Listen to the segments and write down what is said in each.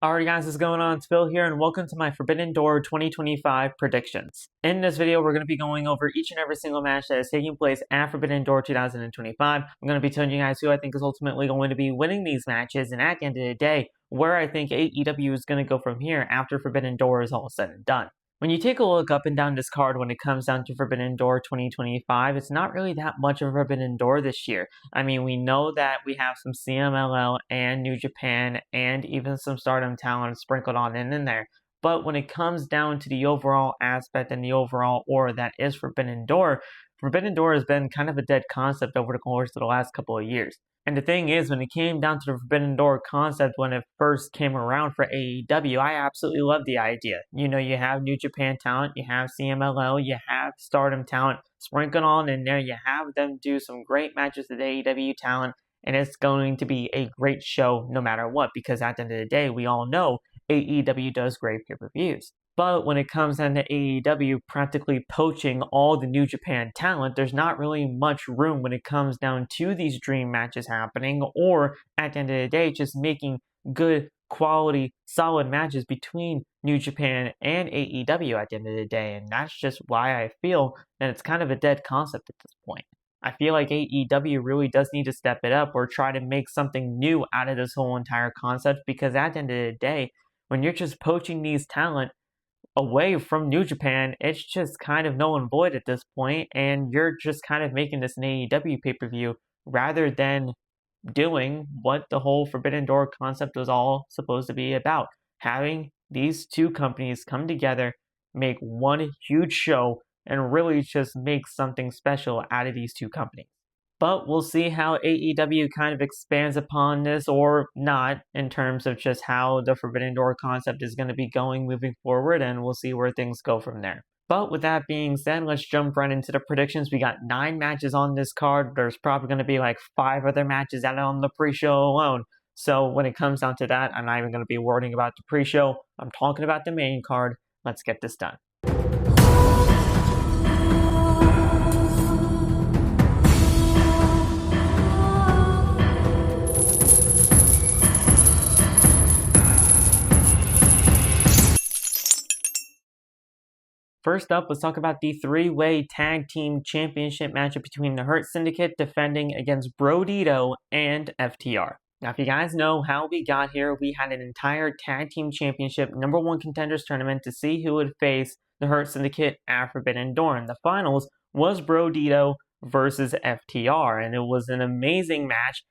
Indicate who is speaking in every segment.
Speaker 1: Alright guys, what's going on? It's Phil here and welcome to my Forbidden Door 2025 predictions. In this video, we're going to be going over each and every single match that is taking place at Forbidden Door 2025. I'm going to be telling you guys who I think is ultimately going to be winning these matches, and at the end of the day, where I think AEW is going to go from here after Forbidden Door is all said and done. When you take a look up and down this card when it comes down to Forbidden Door 2025, it's not really that much of a Forbidden Door this year. I mean, we know that we have some CMLL and New Japan and even some Stardom talent sprinkled on in there. But when it comes down to the overall aspect and the overall aura that is Forbidden Door has been kind of a dead concept over the course of the last couple of years. And the thing is, when it came down to the Forbidden Door concept when it first came around for AEW, I absolutely loved the idea. You know, you have New Japan talent, you have CMLL, you have Stardom talent sprinkled on in there, you have them do some great matches with AEW talent, and it's going to be a great show no matter what, because at the end of the day, we all know AEW does great pay-per-views. But when it comes down to AEW practically poaching all the New Japan talent, there's not really much room when it comes down to these dream matches happening, or at the end of the day, just making good, quality, solid matches between New Japan and AEW at the end of the day. And that's just why I feel that it's kind of a dead concept at this point. I feel like AEW really does need to step it up or try to make something new out of this whole entire concept, because at the end of the day, when you're just poaching these talent away from New Japan, it's just kind of null and void at this point, and you're just kind of making this an AEW pay-per-view rather than doing what the whole Forbidden Door concept was all supposed to be about. Having these two companies come together, make one huge show, and really just make something special out of these two companies. But we'll see how AEW kind of expands upon this or not in terms of just how the Forbidden Door concept is going to be going moving forward, and we'll see where things go from there. But with that being said, let's jump right into the predictions. We got 9 matches on this card. There's probably going to be like 5 other matches added on the pre-show alone. So when it comes down to that, I'm not even going to be worrying about the pre-show. I'm talking about the main card. Let's get this done. First up, let's talk about the 3-way tag team championship matchup between the Hurt Syndicate defending against Brodido and FTR. Now, if you guys know how we got here, we had an entire tag team championship #1 contenders tournament to see who would face the Hurt Syndicate at Forbidden Door. And the finals was Brodido versus FTR, and it was an amazing match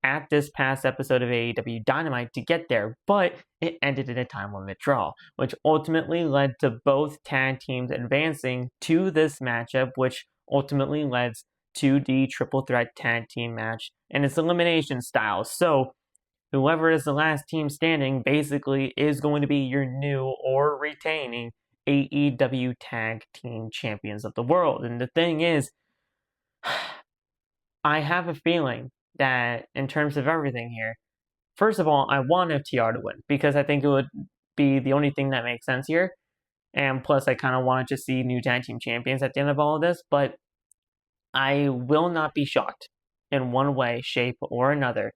Speaker 1: at this past episode of AEW Dynamite to get there, but it ended in a time limit draw, which ultimately led to both tag teams advancing to this matchup, which ultimately led to the triple threat tag team match, and it's elimination style. So whoever is the last team standing basically is going to be your new or retaining AEW Tag Team Champions of the World. And the thing is, I have a feeling that in terms of everything here, first of all, I want FTR to win because I think it would be the only thing that makes sense here. And plus, I kind of want to just see new tag team champions at the end of all of this. But I will not be shocked in one way, shape, or another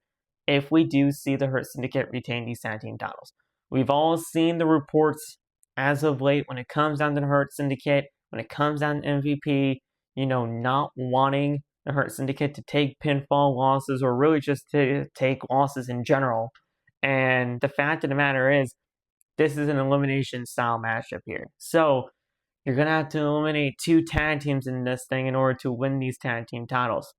Speaker 1: if we do see the Hurt Syndicate retain these tag team titles. We've all seen the reports as of late when it comes down to the Hurt Syndicate, when it comes down to MVP, not wanting the Hurt Syndicate to take pinfall losses or really just to take losses in general. And the fact of the matter is, this is an elimination style matchup here. So you're going to have to eliminate 2 tag teams in this thing in order to win these tag team titles.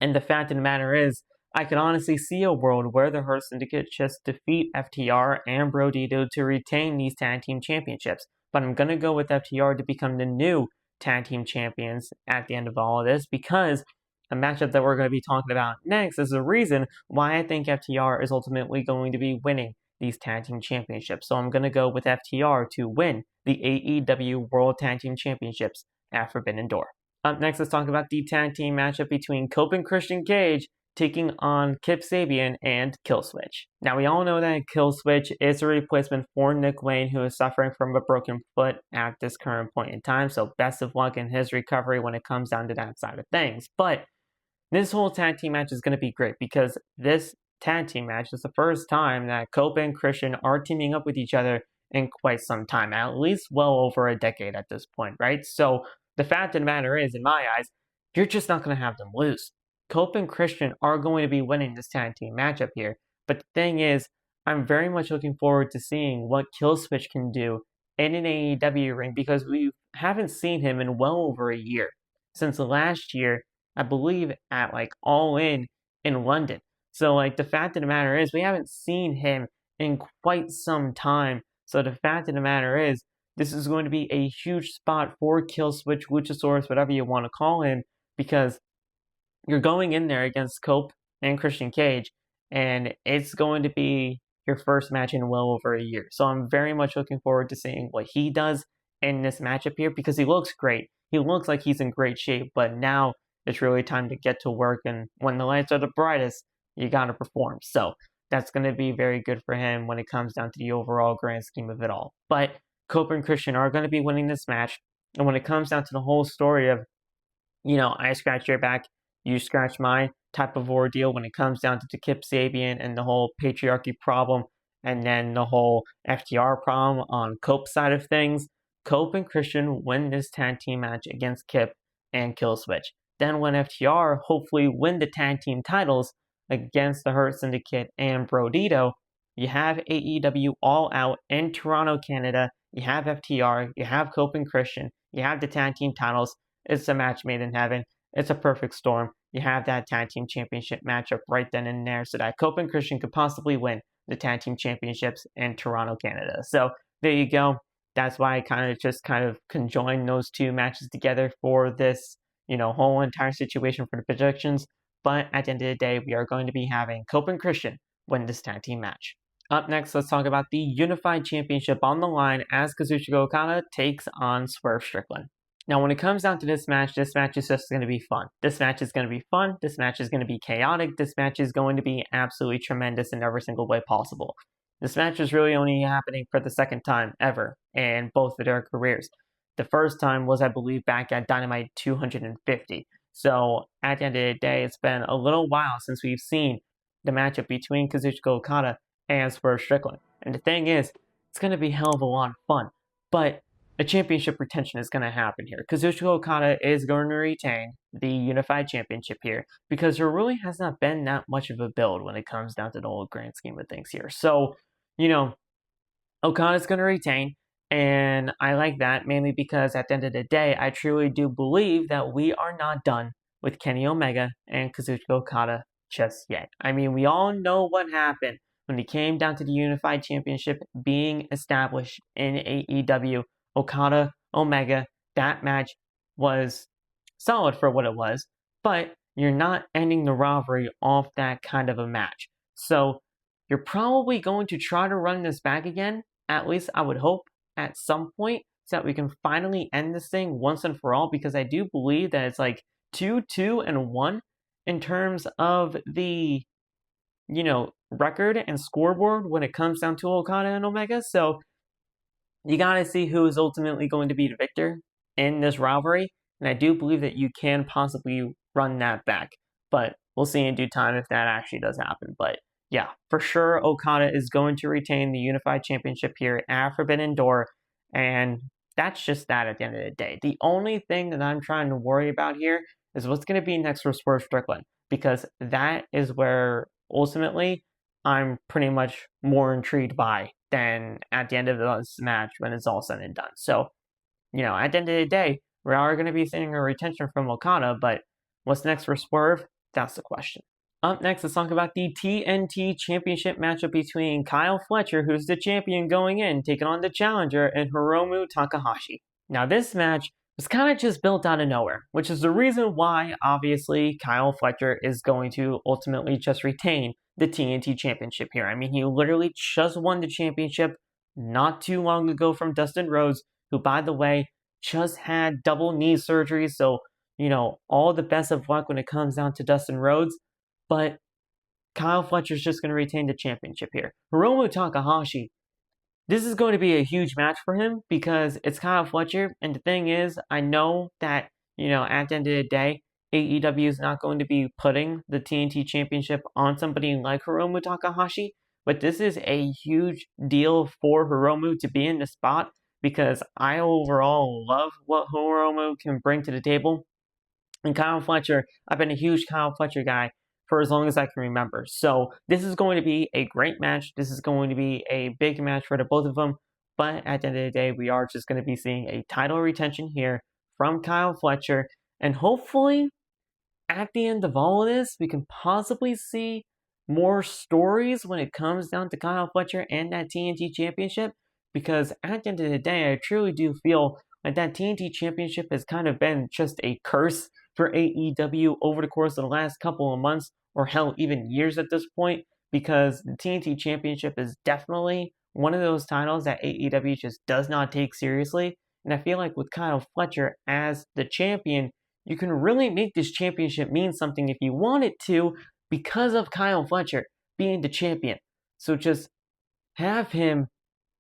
Speaker 1: And the fact of the matter is, I could honestly see a world where the Hurt Syndicate just defeat FTR and Brodido to retain these tag team championships. But I'm going to go with FTR to become the new tag team champions at the end of all of this, because a matchup that we're going to be talking about next is the reason why I think FTR is ultimately going to be winning these tag team championships. So I'm going to go with FTR to win the AEW World Tag Team Championships at Forbidden Door. Up next, let's talk about the tag team matchup between Cope and Christian Cage taking on Kip Sabian and Killswitch. Now, we all know that Killswitch is a replacement for Nick Wayne, who is suffering from a broken foot at this current point in time, so best of luck in his recovery when it comes down to that side of things. But this whole tag team match is going to be great because this tag team match. It's the first time that Cope and Christian are teaming up with each other in quite some time, at least well over a decade at this point, right? So the fact of the matter is, in my eyes, you're just not going to have them lose. Cope and Christian are going to be winning this tag team matchup here. But the thing is, I'm very much looking forward to seeing what Killswitch can do in an AEW ring, because we haven't seen him in well over a year. Since last year, I believe at like All In London. So like the fact of the matter is, we haven't seen him in quite some time. So the fact of the matter is, this is going to be a huge spot for Killswitch, Luchasaurus, whatever you want to call him, because you're going in there against Cope and Christian Cage, and it's going to be your first match in well over a year. So I'm very much looking forward to seeing what he does in this matchup here, because he looks great. He looks like he's in great shape, but now it's really time to get to work, and when the lights are the brightest, you gotta perform. So that's going to be very good for him when it comes down to the overall grand scheme of it all. But Cope and Christian are going to be winning this match, and when it comes down to the whole story of, I scratch your back, you scratch mine type of ordeal, when it comes down to the Kip Sabian and the whole patriarchy problem, and then the whole FTR problem on Cope's side of things, Cope and Christian win this tag team match against Kip and Killswitch. Then when FTR hopefully win the tag team titles against the Hurt Syndicate and Brodido, you have AEW All Out in Toronto, Canada. You have FTR, you have Cope and Christian, you have the tag team titles. It's a match made in heaven. It's a perfect storm. You have that tag team championship matchup right then and there, so that Cope and Christian could possibly win the tag team championships in Toronto, Canada. So there you go. That's why I kind of conjoined those two matches together for this, whole entire situation for the predictions. But at the end of the day, we are going to be having Cope and Christian win this tag team match. Up next, let's talk about the Unified Championship on the line as Kazuchika Okada takes on Swerve Strickland. Now, when it comes down to this match is just going to be fun. This match is going to be fun. This match is going to be chaotic. This match is going to be absolutely tremendous in every single way possible. This match is really only happening for the second time ever in both of their careers. The first time was, I believe, back at Dynamite 250. So at the end of the day, it's been a little while since we've seen the matchup between Kazuchika Okada and Swerve Strickland. And the thing is, it's going to be a hell of a lot of fun. But a championship retention is going to happen here. Kazuchika Okada is going to retain the Unified Championship here, because there really has not been that much of a build when it comes down to the whole grand scheme of things here. So, Okada's going to retain, and I like that mainly because at the end of the day, I truly do believe that we are not done with Kenny Omega and Kazuchika Okada just yet. I mean, we all know what happened when it came down to the Unified Championship being established in AEW. Okada, Omega, that match was solid for what it was, but you're not ending the rivalry off that kind of a match. So you're probably going to try to run this back again, at least I would hope, at some point, so that we can finally end this thing once and for all, because I do believe that it's like 2-2-1 in terms of the, record and scoreboard when it comes down to Okada and Omega. So you gotta see who is ultimately going to be the victor in this rivalry, and I do believe that you can possibly run that back, but we'll see in due time if that actually does happen. But yeah, for sure, Okada is going to retain the Unified Championship here at Forbidden Door, and that's just that at the end of the day. The only thing that I'm trying to worry about here is what's going to be next for Swerve Strickland, because that is where ultimately I'm pretty much more intrigued by than at the end of this match when it's all said and done. So, at the end of the day, we are going to be seeing a retention from Okada, but what's next for Swerve? That's the question. Up next, let's talk about the TNT Championship matchup between Kyle Fletcher, who's the champion going in, taking on the challenger, and Hiromu Takahashi. Now, this match was kind of just built out of nowhere, which is the reason why, obviously, Kyle Fletcher is going to ultimately just retain the TNT Championship here. I mean, he literally just won the championship not too long ago from Dustin Rhodes, who, by the way, just had double knee surgery. So, all the best of luck when it comes down to Dustin Rhodes. But Kyle Fletcher's just going to retain the championship here. Hiromu Takahashi, this is going to be a huge match for him because it's Kyle Fletcher. And the thing is, I know that, at the end of the day, AEW is not going to be putting the TNT Championship on somebody like Hiromu Takahashi, but this is a huge deal for Hiromu to be in the spot because I overall love what Hiromu can bring to the table. And Kyle Fletcher, I've been a huge Kyle Fletcher guy for as long as I can remember. So this is going to be a great match. This is going to be a big match for the both of them. But at the end of the day, we are just going to be seeing a title retention here from Kyle Fletcher. And hopefully, at the end of all of this, we can possibly see more stories when it comes down to Kyle Fletcher and that TNT Championship. Because at the end of the day, I truly do feel like that TNT Championship has kind of been just a curse for AEW over the course of the last couple of months, or hell, even years at this point, because the TNT Championship is definitely one of those titles that AEW just does not take seriously. And I feel like with Kyle Fletcher as the champion, you can really make this championship mean something if you want it to because of Kyle Fletcher being the champion. So just have him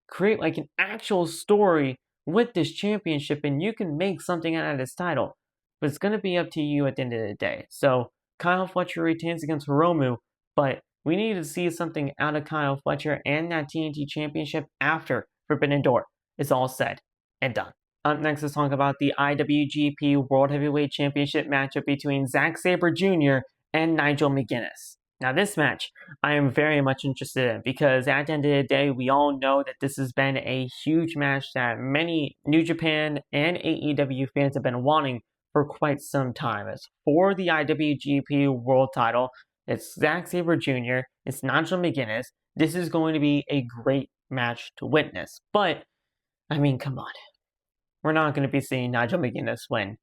Speaker 1: create like an actual story with this championship and you can make something out of this title. But it's going to be up to you at the end of the day. So Kyle Fletcher retains against Hiromu, but we need to see something out of Kyle Fletcher and that TNT Championship after Forbidden Door is all said and done. Up next, let's talk about the IWGP World Heavyweight Championship matchup between Zack Sabre Jr. and Nigel McGuinness. Now, this match I am very much interested in because at the end of the day, we all know that this has been a huge match that many New Japan and AEW fans have been wanting for quite some time. It's for the IWGP World title. It's Zack Sabre Jr., it's Nigel McGuinness. This is going to be a great match to witness. But, I mean, come on. We're not going to be seeing Nigel McGuinness win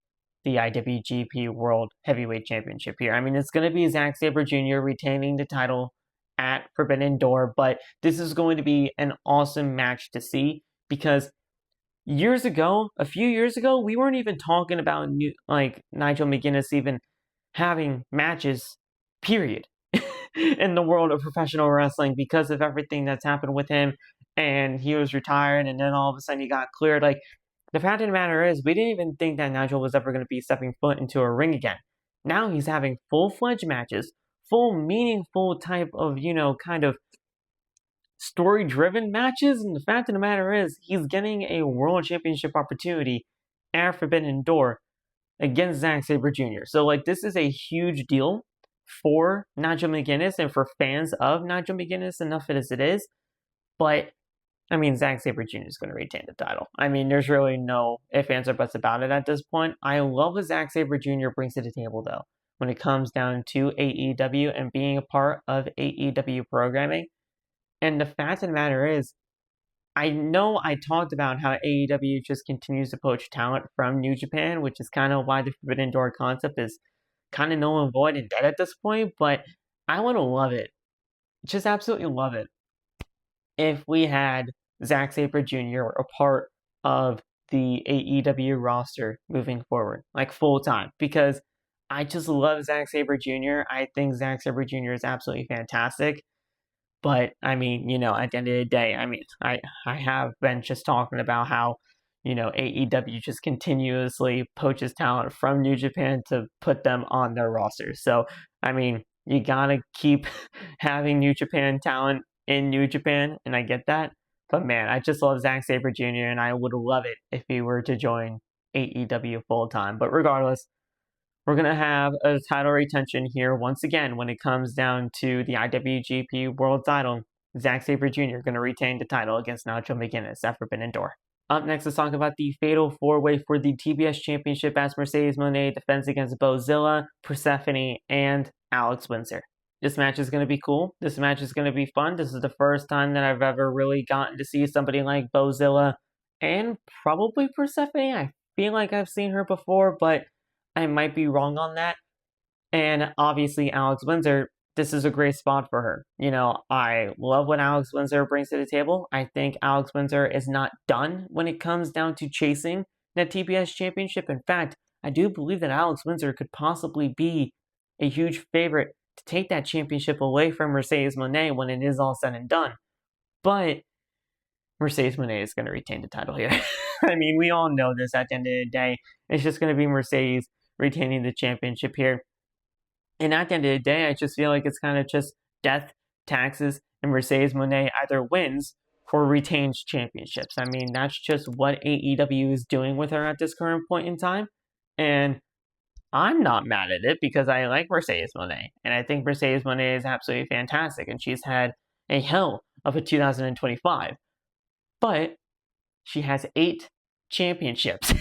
Speaker 1: the IWGP World Heavyweight Championship here. I mean, it's going to be Zack Sabre Jr. retaining the title at Forbidden Door, but this is going to be an awesome match to see because a few years ago, we weren't even talking about Nigel McGuinness even having matches, period, in the world of professional wrestling because of everything that's happened with him, and he was retired, and then all of a sudden he got cleared. Like, the fact of the matter is, we didn't even think that Nigel was ever going to be stepping foot into a ring again. Now he's having full-fledged matches, full meaningful type of, kind of story-driven matches, and the fact of the matter is, he's getting a World Championship opportunity at Forbidden Door against Zack Sabre Jr. So, this is a huge deal for Nigel McGuinness and for fans of Nigel McGuinness, enough as it is, but I mean, Zack Sabre Jr. is going to retain the title. I mean, there's really no ifs, ands, or buts about it at this point. I love what Zack Sabre Jr. brings to the table, though, when it comes down to AEW and being a part of AEW programming. And the fact of the matter is, I know I talked about how AEW just continues to poach talent from New Japan, which is kind of why the Forbidden Door concept is kind of null and void and dead at this point, but I would love it. Just absolutely love it if we had Zack Sabre Jr. a part of the AEW roster moving forward, full time, because I just love Zack Sabre Jr. I think Zack Sabre Jr. is absolutely fantastic. But, I mean, at the end of the day, I mean, I have been just talking about how, AEW just continuously poaches talent from New Japan to put them on their roster. So, I mean, you gotta keep having New Japan talent in New Japan, and I get that. But man, I just love Zack Sabre Jr., and I would love it if he were to join AEW full-time. But regardless, we're going to have a title retention here once again when it comes down to the IWGP World title. Zack Sabre Jr. going to retain the title against Nigel McGuinness at Forbidden Door. Up next, let's talk about the Fatal 4-Way for the TBS Championship as Mercedes Mone defends against Bozilla, Persephone, and Alex Windsor. This match is going to be cool. This match is going to be fun. This is the first time that I've ever really gotten to see somebody like Bozilla and probably Persephone. I feel like I've seen her before, but I might be wrong on that. And obviously, Alex Windsor, this is a great spot for her. I love what Alex Windsor brings to the table. I think Alex Windsor is not done when it comes down to chasing that TBS championship. In fact, I do believe that Alex Windsor could possibly be a huge favorite to take that championship away from Mercedes Mone when it is all said and done. But Mercedes Mone is going to retain the title here. I mean, we all know this at the end of the day. It's just going to be Mercedes retaining the championship here. And at the end of the day, I just feel like it's kind of just death, taxes, and Mercedes Moné either wins or retains championships. I mean, that's just what AEW is doing with her at this current point in time. And I'm not mad at it because I like Mercedes Moné. And I think Mercedes Moné is absolutely fantastic. And she's had a hell of a 2025. But she has 8 championships.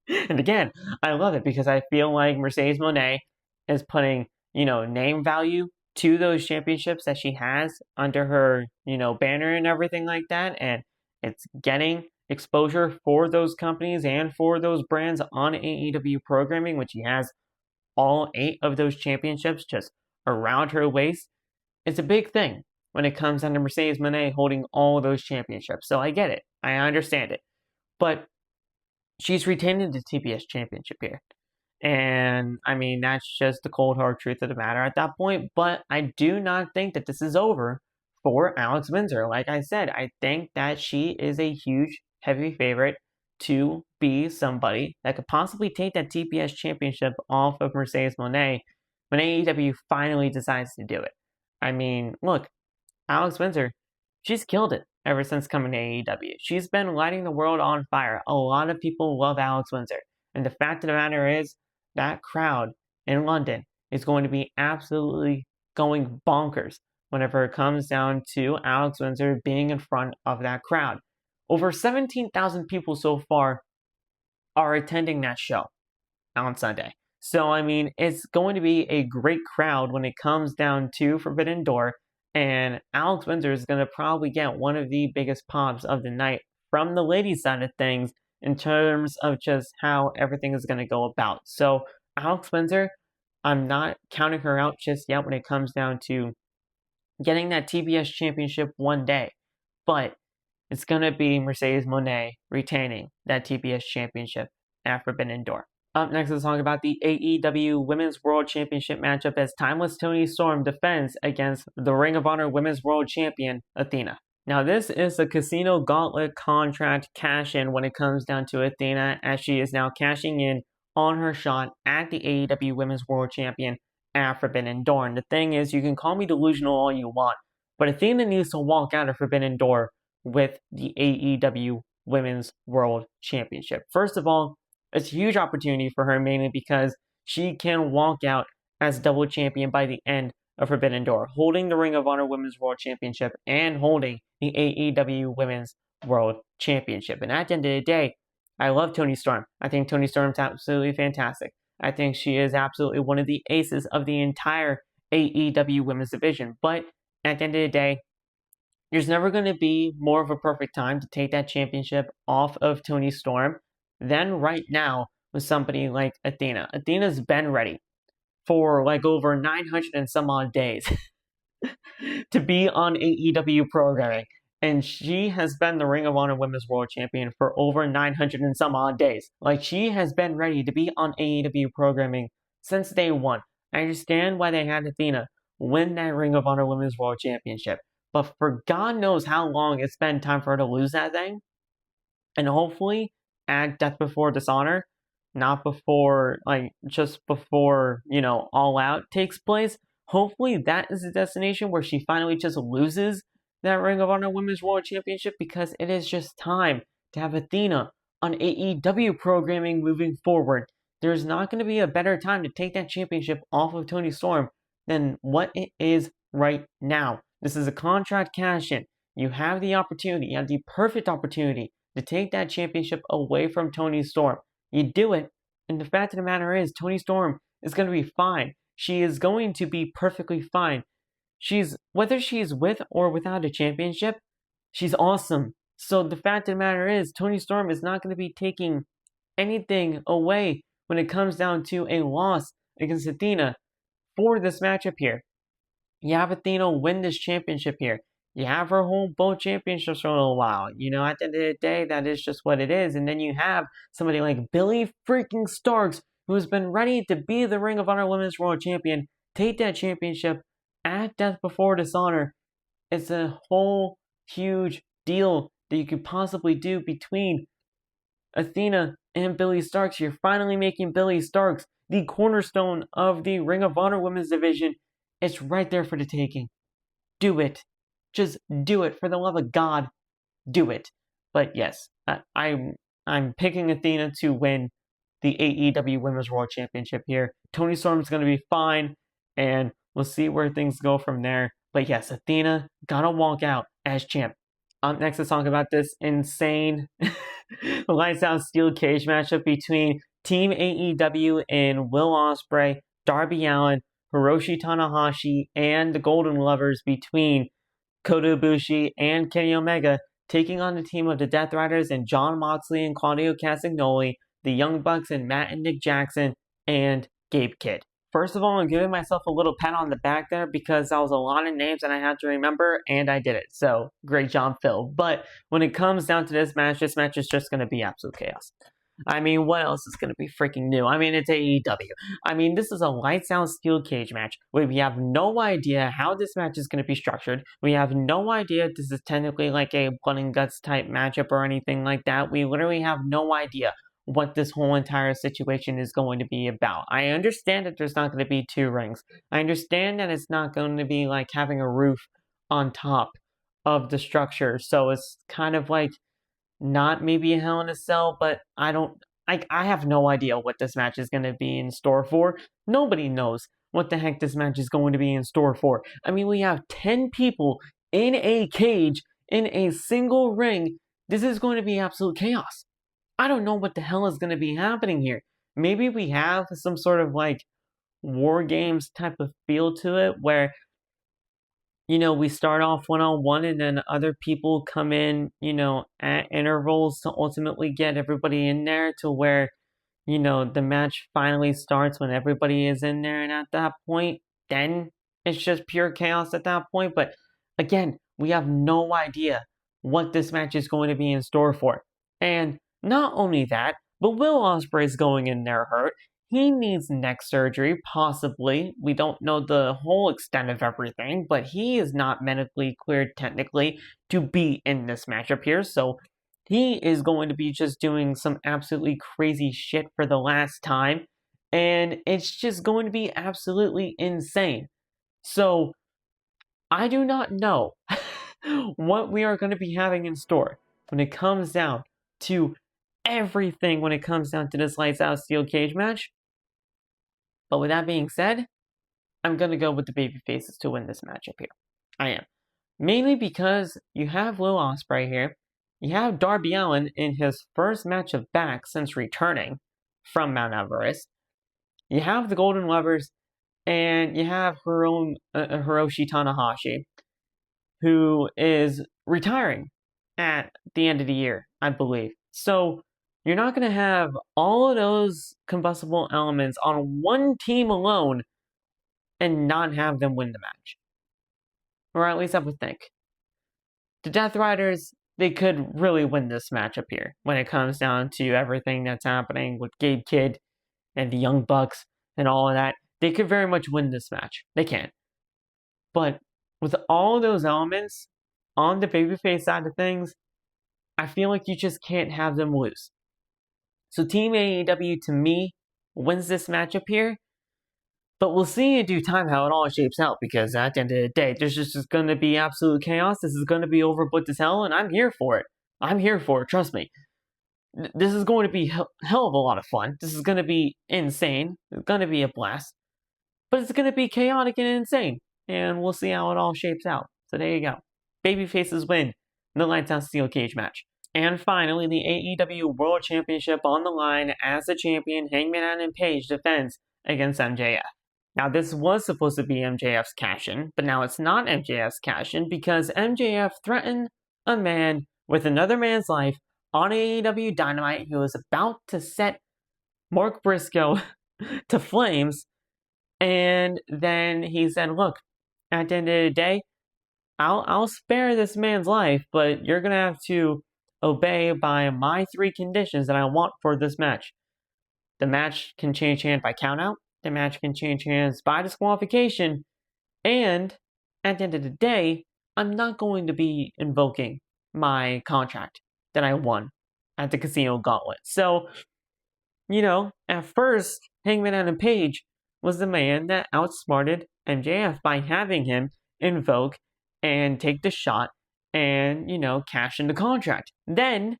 Speaker 1: And again, I love it because I feel like Mercedes Moné is putting, name value to those championships that she has under her, banner and everything like that. And it's getting exposure for those companies and for those brands on AEW programming, when she has all 8 of those championships just around her waist. It's a big thing when it comes down to Mercedes Moné holding all of those championships. So I get it. I understand it. But she's retaining the TBS championship here. And, I mean, that's just the cold hard truth of the matter at that point. But I do not think that this is over for Alex Windsor. Like I said, I think that she is a huge, heavy favorite to be somebody that could possibly take that TBS championship off of Mercedes Moné when AEW finally decides to do it. I mean, look, Alex Windsor, she's killed it ever since coming to AEW. She's been lighting the world on fire. A lot of people love Alex Windsor. And the fact of the matter is, that crowd in London is going to be absolutely going bonkers whenever it comes down to Alex Windsor being in front of that crowd. Over 17,000 people so far are attending that show on Sunday. So, I mean, it's going to be a great crowd when it comes down to Forbidden Door. And Alex Windsor is going to probably get one of the biggest pops of the night from the ladies' side of things in terms of just how everything is going to go about. So, Alex Windsor, I'm not counting her out just yet when it comes down to getting that TBS championship one day. But it's going to be Mercedes Moné retaining that TBS championship at Forbidden Door. Up next, let's talk about the AEW Women's World Championship matchup as Timeless Toni Storm defends against the Ring of Honor Women's World Champion, Athena. Now, this is a Casino Gauntlet contract cash-in when it comes down to Athena, as she is now cashing in on her shot at the AEW Women's World Champion at Forbidden Door. And the thing is, you can call me delusional all you want, but Athena needs to walk out of Forbidden Door with the AEW Women's World Championship. First of all, it's a huge opportunity for her, mainly because she can walk out as double champion by the end of Forbidden Door, holding the Ring of Honor Women's World Championship and holding the AEW Women's World Championship. And at the end of the day, I love Toni Storm. I think Toni Storm's absolutely fantastic. I think she is absolutely one of the aces of the entire AEW Women's division. But at the end of the day, there's never going to be more of a perfect time to take that championship off of Toni Storm than right now with somebody like Athena. Athena's been ready for like over 900 and some odd days to be on AEW programming. And she has been the Ring of Honor Women's World Champion for over 900 and some odd days. Like, she has been ready to be on AEW programming since day one. I understand why they had Athena win that Ring of Honor Women's World Championship. But for God knows how long it's been time for her to lose that thing. And hopefully at Death Before Dishonor, not before, just before, All Out takes place. Hopefully that is the destination where she finally just loses that Ring of Honor Women's World Championship, because it is just time to have Athena on AEW programming moving forward. There's not going to be a better time to take that championship off of Toni Storm than what it is right now. This is a contract cash-in. You have the opportunity, you have the perfect opportunity to take that championship away from Toni Storm. You do it, and the fact of the matter is, Toni Storm is going to be fine. She is going to be perfectly fine. Whether she's with or without a championship, she's awesome. So the fact of the matter is, Toni Storm is not going to be taking anything away when it comes down to a loss against Athena for this matchup here. You have Athena win this championship here. You have her hold both championships for a little while. At the end of the day, that is just what it is. And then you have somebody like Billy freaking Starks, who has been ready to be the Ring of Honor Women's World Champion, take that championship at Death Before Dishonor. It's a whole huge deal that you could possibly do between Athena and Billy Starks. You're finally making Billy Starks the cornerstone of the Ring of Honor Women's Division. It's right there for the taking. Do it. Just do it. For the love of God, do it. But yes, I'm picking Athena to win the AEW Women's World Championship here. Toni Storm's going to be fine, and we'll see where things go from there. But yes, Athena gotta walk out as champ. Up next, let's talk about this insane lights out steel cage matchup between Team AEW and Will Ospreay, Darby Allin, Hiroshi Tanahashi, and the Golden Lovers between Kota Ibushi and Kenny Omega, taking on the team of the Death Riders and Jon Moxley and Claudio Castagnoli, the Young Bucks and Matt and Nick Jackson, and Gabe Kidd. First of all, I'm giving myself a little pat on the back there because that was a lot of names that I had to remember, and I did it. So, great job, Phil. But when it comes down to this match is just going to be absolute chaos. I mean, what else is going to be freaking new? I mean, it's AEW. I mean, this is a lights out steel cage match. We have no idea how this match is going to be structured. We have no idea if this is technically like a blood and guts type matchup or anything like that. We literally have no idea what this whole entire situation is going to be about. I understand that there's not going to be 2 rings. I understand that it's not going to be like having a roof on top of the structure. So it's kind of like not maybe a Hell in a Cell, but I have no idea what this match is going to be in store for. Nobody knows what the heck this match is going to be in store for. I mean, we have 10 people in a cage in a single ring. This is going to be absolute chaos. I don't know what the hell is going to be happening here. Maybe we have some sort of like War Games type of feel to it where, you know, we start off one-on-one and then other people come in, you know, at intervals to ultimately get everybody in there to where, you know, the match finally starts when everybody is in there, and at that point, then it's just pure chaos at that point. But again, we have no idea what this match is going to be in store for. And not only that, but Will Ospreay is going in there hurt. He needs neck surgery, possibly. We don't know the whole extent of everything, but he is not medically cleared technically to be in this matchup here. So he is going to be just doing some absolutely crazy shit for the last time. And it's just going to be absolutely insane. So I do not know what we are going to be having in store when it comes down to everything when it comes down to this lights out steel cage match. But with that being said, I'm going to go with the babyfaces to win this matchup here. I am. Mainly because you have Will Ospreay here. You have Darby Allin in his first match of back since returning from Mount Everest. You have the Golden Lovers, and you have Hiroshi Tanahashi, who is retiring at the end of the year, I believe. So you're not going to have all of those combustible elements on one team alone and not have them win the match. Or at least I would think. The Death Riders, they could really win this matchup here when it comes down to everything that's happening with Gabe Kidd and the Young Bucks and all of that. They could very much win this match. They can. But with all of those elements on the babyface side of things, I feel like you just can't have them lose. So Team AEW, to me, wins this matchup here. But we'll see in due time how it all shapes out, because at the end of the day, there's just going to be absolute chaos. This is going to be overbooked as hell, and I'm here for it. I'm here for it, trust me. This is going to be hell of a lot of fun. This is going to be insane. It's going to be a blast. But it's going to be chaotic and insane. And we'll see how it all shapes out. So there you go. Babyfaces win in the lights out steel cage match. And finally, the AEW World Championship on the line as the champion, Hangman Adam Page defends against MJF. Now, this was supposed to be MJF's cash-in, but now it's not MJF's cash-in because MJF threatened a man with another man's life on AEW Dynamite who was about to set Mark Briscoe to flames. And then he said, look, at the end of the day, I'll spare this man's life, but you're going to have to obey by my 3 conditions that I want for this match. The match can change hands by countout. The match can change hands by disqualification. And at the end of the day, I'm not going to be invoking my contract that I won at the Casino Gauntlet. So, at first, Hangman Adam Page was the man that outsmarted MJF by having him invoke and take the shot and, cash in the contract. Then,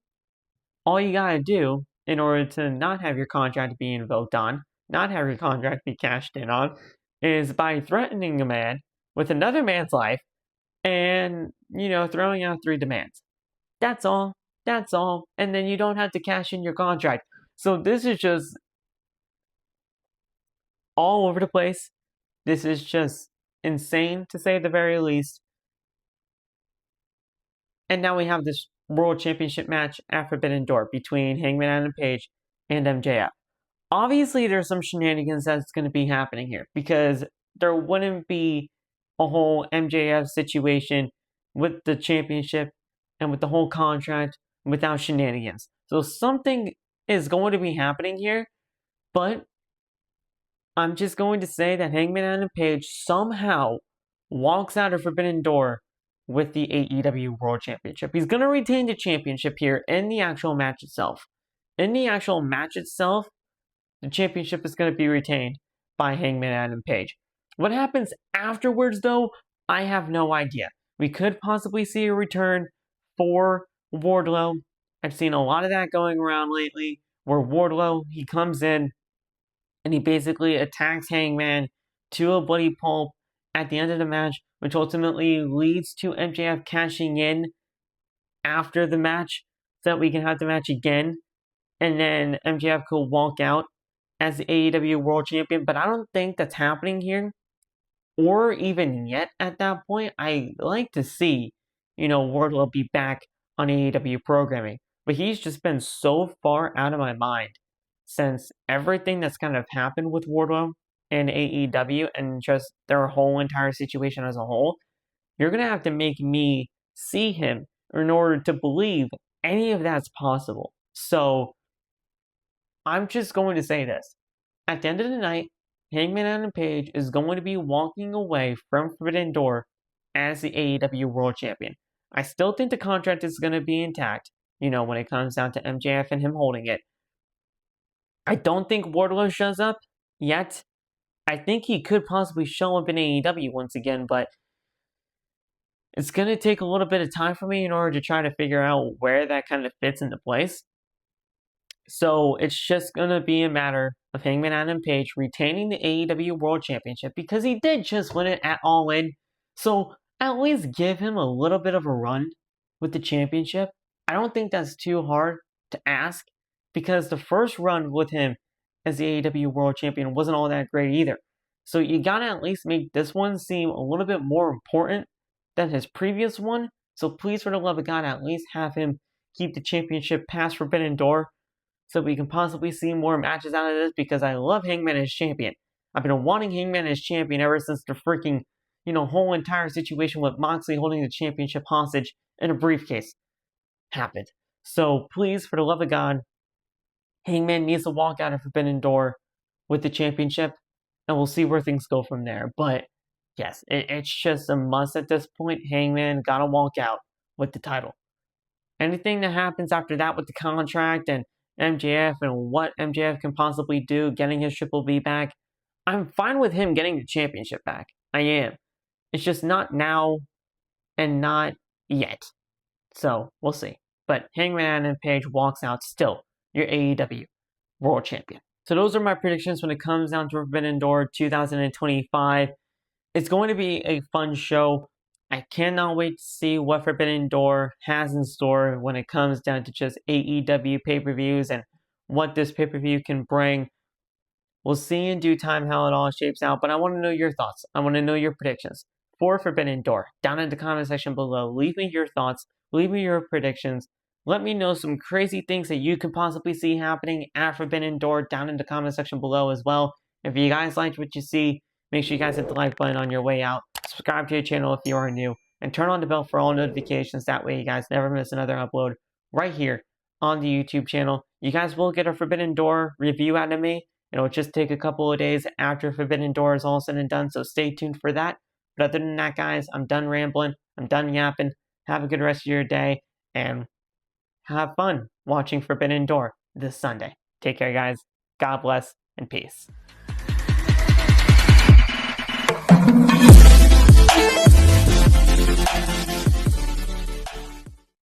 Speaker 1: all you gotta do in order to not have your contract be invoked on, not have your contract be cashed in on, is by threatening a man with another man's life and, throwing out 3 demands. That's all. That's all. And then you don't have to cash in your contract. So this is just all over the place. This is just insane, to say the very least. And now we have this World Championship match at Forbidden Door between Hangman Adam Page and MJF. Obviously, there's some shenanigans that's going to be happening here, because there wouldn't be a whole MJF situation with the championship and with the whole contract without shenanigans. So something is going to be happening here, but I'm just going to say that Hangman Adam Page somehow walks out of Forbidden Door with the AEW World Championship. He's going to retain the championship here in the actual match itself. In the actual match itself, the championship is going to be retained by Hangman Adam Page. What happens afterwards, though, I have no idea. We could possibly see a return for Wardlow. I've seen a lot of that going around lately, where Wardlow, he comes in and he basically attacks Hangman to a bloody pulp at the end of the match, which ultimately leads to MJF cashing in after the match so that we can have the match again, and then MJF could walk out as the AEW World Champion. But I don't think that's happening here, or even yet at that point. I like to see, Wardlow be back on AEW programming, but he's just been so far out of my mind since everything that's kind of happened with Wardlow and AEW and just their whole entire situation as a whole. You're going to have to make me see him in order to believe any of that's possible. So I'm just going to say this. At the end of the night, Hangman Adam Page is going to be walking away from Forbidden Door as the AEW World Champion. I still think the contract is going to be intact, when it comes down to MJF and him holding it. I don't think Wardlow shows up yet. I think he could possibly show up in AEW once again, but it's going to take a little bit of time for me in order to try to figure out where that kind of fits into place. So it's just going to be a matter of Hangman Adam Page retaining the AEW World Championship, because he did just win it at All In. So at least give him a little bit of a run with the championship. I don't think that's too hard to ask, because the first run with him as the AEW World Champion wasn't all that great either. So you gotta at least make this one seem a little bit more important than his previous one. So please, for the love of God, at least have him keep the championship past Forbidden Door, so we can possibly see more matches out of this, because I love Hangman as champion. I've been wanting Hangman as champion ever since the freaking, whole entire situation with Moxley holding the championship hostage in a briefcase happened. So please, for the love of God, Hangman needs to walk out of Forbidden Door with the championship, and we'll see where things go from there. But yes, it's just a must at this point. Hangman gotta walk out with the title. Anything that happens after that with the contract and MJF and what MJF can possibly do, getting his Triple B back, I'm fine with him getting the championship back. I am. It's just not now and not yet. So, we'll see. But Hangman Adam Page walks out still your AEW World Champion. So those are my predictions when it comes down to Forbidden Door 2025. It's going to be a fun show. I cannot wait to see what Forbidden Door has in store when it comes down to just AEW pay-per-views and what this pay-per-view can bring. We'll see in due time how it all shapes out, but I want to know your thoughts. I want to know your predictions for Forbidden Door. Down in the comment section below, leave me your thoughts, leave me your predictions. Let me know some crazy things that you could possibly see happening at Forbidden Door down in the comment section below as well. If you guys liked what you see, make sure you guys hit the like button on your way out. Subscribe to the channel if you are new, and turn on the bell for all notifications. That way you guys never miss another upload right here on the YouTube channel. You guys will get a Forbidden Door review out of me. It'll just take a couple of days after Forbidden Door is all said and done, so stay tuned for that. But other than that, guys, I'm done rambling. I'm done yapping. Have a good rest of your day, and have fun watching Forbidden Door this Sunday. Take care, guys. God bless and peace.